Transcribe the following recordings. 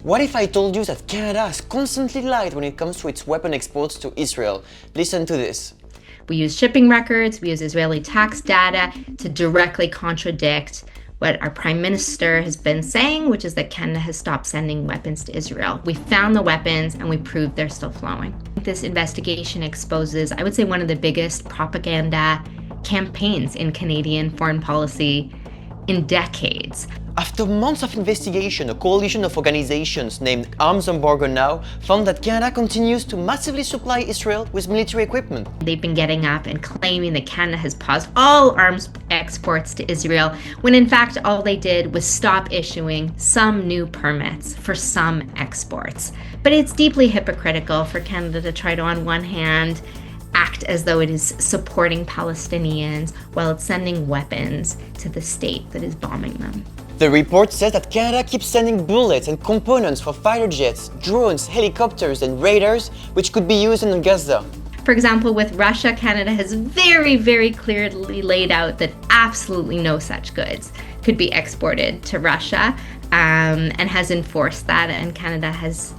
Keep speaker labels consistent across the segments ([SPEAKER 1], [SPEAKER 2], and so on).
[SPEAKER 1] What if I told you that Canada has constantly lied when it comes to its weapon exports to Israel? Listen to this.
[SPEAKER 2] We use shipping records, we use Israeli tax data to directly contradict what our Prime Minister has been saying, which is that Canada has stopped sending weapons to Israel. We found the weapons and we proved they're still flowing. This investigation exposes, I would say, one of the biggest propaganda campaigns in Canadian foreign policy in decades.
[SPEAKER 1] After months of investigation, a coalition of organizations named Arms Embargo Now found that Canada continues to massively supply Israel with military equipment.
[SPEAKER 2] They've been getting up and claiming that Canada has paused all arms exports to Israel, when in fact all they did was stop issuing some new permits for some exports. But it's deeply hypocritical for Canada to try to, on one hand, act as though it is supporting Palestinians while it's sending weapons to the state that is bombing them.
[SPEAKER 1] The report says that Canada keeps sending bullets and components for fighter jets, drones, helicopters and radars, which could be used in Gaza.
[SPEAKER 2] For example, with Russia, Canada has very, very clearly laid out that absolutely no such goods could be exported to Russia, and has enforced that, and Canada has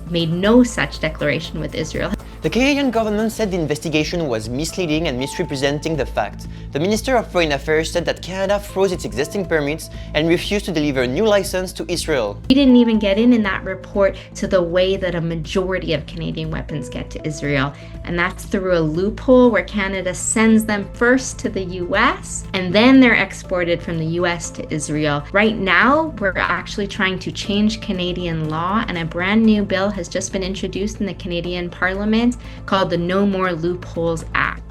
[SPEAKER 2] made no such declaration with Israel.
[SPEAKER 1] The Canadian government said the investigation was misleading and misrepresenting the fact. The Minister of Foreign Affairs said that Canada froze its existing permits and refused to deliver a new license to Israel.
[SPEAKER 2] We didn't even get in that report to the way that a majority of Canadian weapons get to Israel, and that's through a loophole where Canada sends them first to the US and then they're exported from the US to Israel. Right now, we're actually trying to change Canadian law, and a brand new bill has just been introduced in the Canadian Parliament called the No More Loopholes Act.